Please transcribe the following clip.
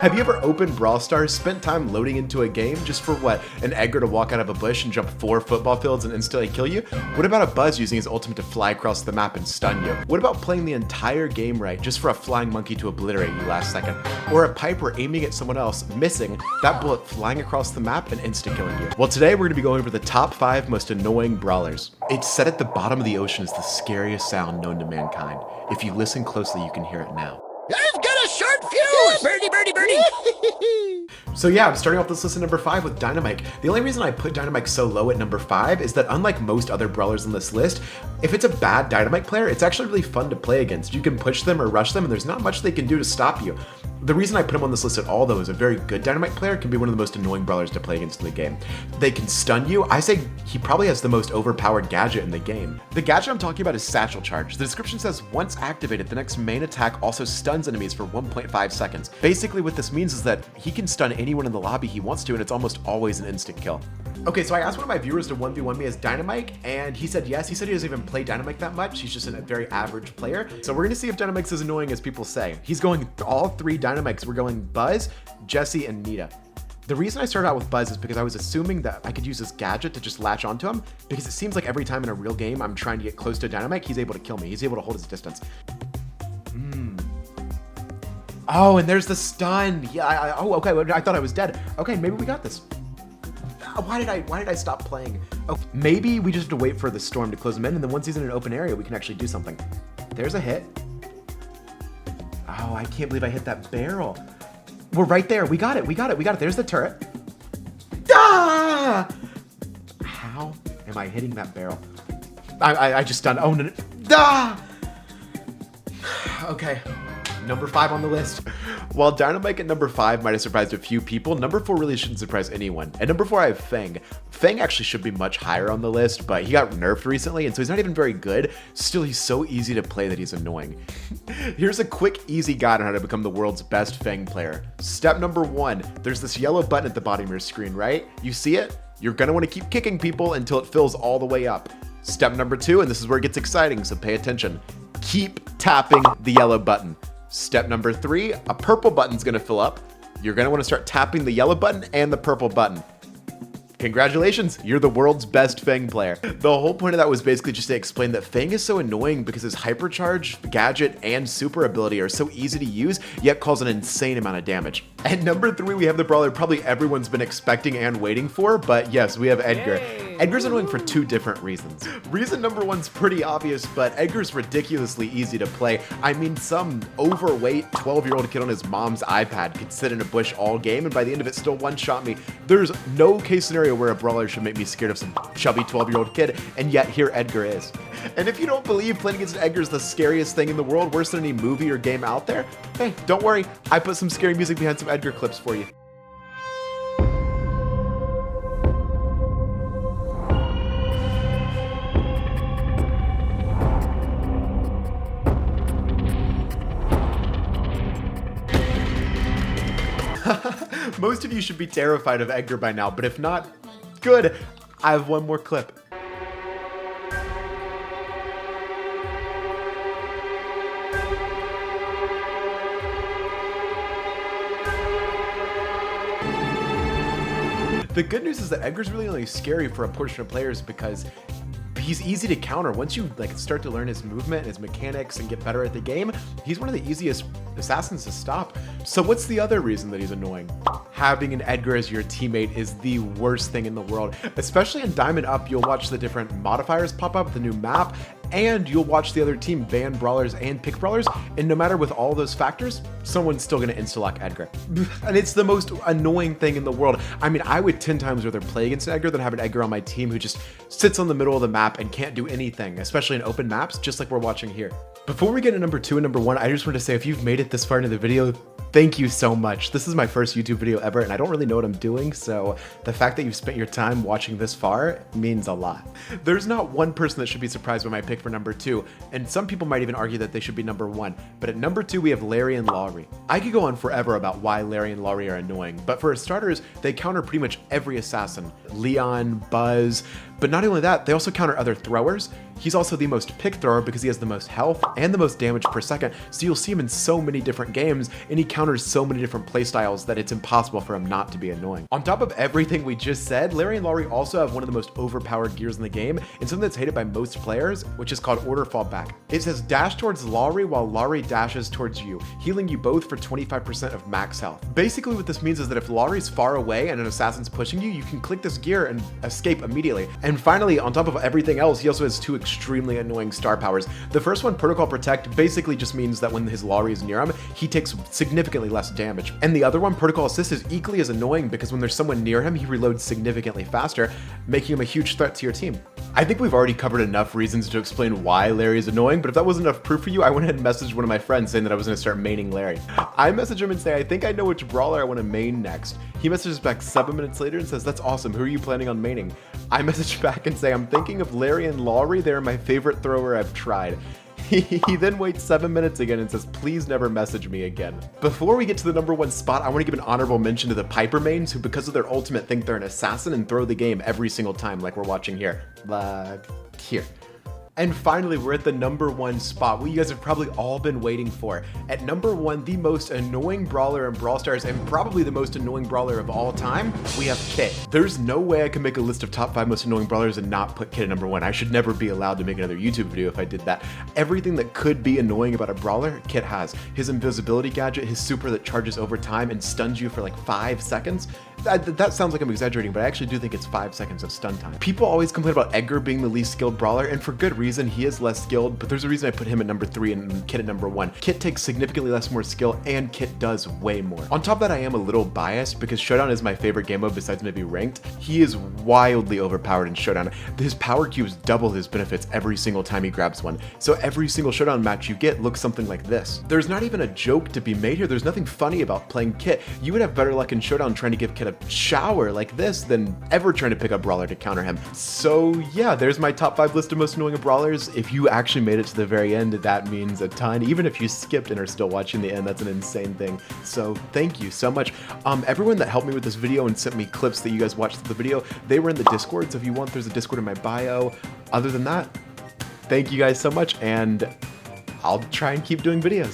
Have you ever opened Brawl Stars, spent time loading into a game just for what? An Edgar to walk out of a bush and jump 4 football fields and instantly kill you? What about a Buzz using his ultimate to fly across the map and stun you? What about playing the entire game right just for a flying monkey to obliterate you last second? Or a Piper aiming at someone else, missing, that bullet flying across the map and insta-killing you? Well, today we're going to be going over the top 5 most annoying brawlers. It's said at the bottom of the ocean is the scariest sound known to mankind. If you listen closely, you can hear it now. I've got a short fuse! Birdie, birdie, birdie! So yeah, I'm starting off this list at number 5 with Dynamike. The only reason I put Dynamike so low at number 5 is that unlike most other brawlers on this list, if it's a bad Dynamike player, it's actually really fun to play against. You can push them or rush them and there's not much they can do to stop you. The reason I put him on this list at all though is a very good Dynamike player can be one of the most annoying brawlers to play against in the game. They can stun you. I say he probably has the most overpowered gadget in the game. The gadget I'm talking about is Satchel Charge. The description says once activated, the next main attack also stuns enemies for 1.5 seconds. Basically what this means is that he can stun anyone in the lobby he wants to and it's almost always an instant kill. Okay, so I asked one of my viewers to 1v1 me as Dynamike and he said yes. He said he doesn't even play Dynamike that much. He's just a very average player. So we're gonna see if Dynamike's as annoying as people say. He's going all 3 Dynamikes. We're going Buzz, Jesse, and Nita. The reason I started out with Buzz is because I was assuming that I could use this gadget to just latch onto him because it seems like every time in a real game I'm trying to get close to Dynamike, he's able to kill me. He's able to hold his distance. Oh, and there's the stun. Yeah, okay, I thought I was dead. Okay, maybe we got this. Why did I stop playing? Oh, maybe we just have to wait for the storm to close him in, and then once he's in an open area, we can actually do something. There's a hit. Oh, I can't believe I hit that barrel. We're right there. We got it. There's the turret. Ah! How am I hitting that barrel? I just stunned. Oh, no. Ah! Okay. Number 5 on the list. While Dynamike at number 5 might have surprised a few people, number 4 really shouldn't surprise anyone. At number 4, I have Fang. Fang actually should be much higher on the list, but he got nerfed recently, and so he's not even very good. Still, he's so easy to play that he's annoying. Here's a quick, easy guide on how to become the world's best Fang player. Step number 1, there's this yellow button at the bottom of your screen, right? You see it? You're gonna wanna keep kicking people until it fills all the way up. Step number 2, and this is where it gets exciting, so pay attention. Keep tapping the yellow button. Step number 3, a purple button's gonna fill up. You're gonna wanna start tapping the yellow button and the purple button. Congratulations, you're the world's best Fang player. The whole point of that was basically just to explain that Fang is so annoying because his hypercharge, gadget, and super ability are so easy to use, yet cause an insane amount of damage. At number 3, we have the brawler probably everyone's been expecting and waiting for, but yes, we have Edgar. Yay. Edgar's annoying for 2 different reasons. Reason number 1's pretty obvious, but Edgar's ridiculously easy to play. I mean, some overweight 12-year-old kid on his mom's iPad could sit in a bush all game, and by the end of it still one-shot me. There's no case scenario where a brawler should make me scared of some chubby 12-year-old kid, and yet here Edgar is. And if you don't believe playing against Edgar is the scariest thing in the world, worse than any movie or game out there, hey, don't worry, I put some scary music behind some Edgar clips for you. Most of you should be terrified of Edgar by now, but if not, good. I have one more clip. The good news is that Edgar's really only scary for a portion of players because he's easy to counter. Once you start to learn his movement and his mechanics and get better at the game, he's one of the easiest assassins to stop. So what's the other reason that he's annoying? Having an Edgar as your teammate is the worst thing in the world. Especially in Diamond Up, you'll watch the different modifiers pop up, the new map, and you'll watch the other team ban brawlers and pick brawlers, and no matter with all those factors, someone's still gonna insta-lock Edgar. And it's the most annoying thing in the world. I mean, I would 10 times rather play against an Edgar than have an Edgar on my team who just sits on the middle of the map and can't do anything, especially in open maps, just like we're watching here. Before we get to number 2 and number 1, I just want to say if you've made it this far into the video, thank you so much. This is my first YouTube video ever, and I don't really know what I'm doing, so the fact that you've spent your time watching this far means a lot. There's not one person that should be surprised by my pick for number 2, and some people might even argue that they should be number 1, but at number 2 we have Lawrey and Lawrey. I could go on forever about why Lawrey and Lawrey are annoying, but for starters, they counter pretty much every assassin. Leon, Buzz, But not only that, they also counter other throwers. He's also the most pick thrower because he has the most health and the most damage per second, so you'll see him in so many different games, and he counters so many different playstyles that it's impossible for him not to be annoying. On top of everything we just said, Larry and Lawrey also have one of the most overpowered gears in the game, and something that's hated by most players, which is called order fall back. It says dash towards Lawrey while Lawrey dashes towards you, healing you both for 25% of max health. Basically what this means is that if Lawrey's far away and an assassin's pushing you, you can click this gear and escape immediately. And finally, on top of everything else, he also has two extremely annoying star powers. The first one, Protocol Protect, basically just means that when his Lawrey is near him, he takes significantly less damage. And the other one, Protocol Assist, is equally as annoying because when there's someone near him, he reloads significantly faster, making him a huge threat to your team. I think we've already covered enough reasons to explain why Larry is annoying, but if that wasn't enough proof for you, I went ahead and messaged one of my friends saying that I was going to start maining Larry. I messaged him and say, I think I know which brawler I want to main next. He messages back 7 minutes later and says, that's awesome, who are you planning on maining? I message back and say, I'm thinking of Larry and Lawrey, they're my favorite thrower I've tried. He then waits 7 minutes again and says, please never message me again. Before we get to the number 1 spot, I want to give an honorable mention to the Piper mains who, because of their ultimate, think they're an assassin and throw the game every single time like we're watching here. Here. And finally, we're at the number 1 spot, what you guys have probably all been waiting for. At number 1, the most annoying brawler in Brawl Stars, and probably the most annoying brawler of all time, we have Kit. There's no way I can make a list of top 5 most annoying brawlers and not put Kit at number 1. I should never be allowed to make another YouTube video if I did that. Everything that could be annoying about a brawler, Kit has. His invisibility gadget, his super that charges over time and stuns you for like 5 seconds. That sounds like I'm exaggerating, but I actually do think it's 5 seconds of stun time. People always complain about Edgar being the least skilled brawler, and for good reason. He is less skilled, but there's a reason I put him at number 3 and Kit at number 1. Kit takes significantly less more skill, and Kit does way more. On top of that, I am a little biased because Showdown is my favorite game mode besides maybe Ranked. He is wildly overpowered in Showdown. His power cubes double his benefits every single time he grabs one. So every single Showdown match you get looks something like this. There's not even a joke to be made here. There's nothing funny about playing Kit. You would have better luck in Showdown trying to give Kit a shower like this than ever trying to pick up Brawler to counter him. So yeah, there's my top 5 list of most annoying brawlers. If you actually made it to the very end, that means a ton. Even if you skipped and are still watching the end, that's an insane thing. So thank you so much. Everyone that helped me with this video and sent me clips that you guys watched the video, they were in the Discord. So if you want, there's a Discord in my bio. Other than that, thank you guys so much, and I'll try and keep doing videos.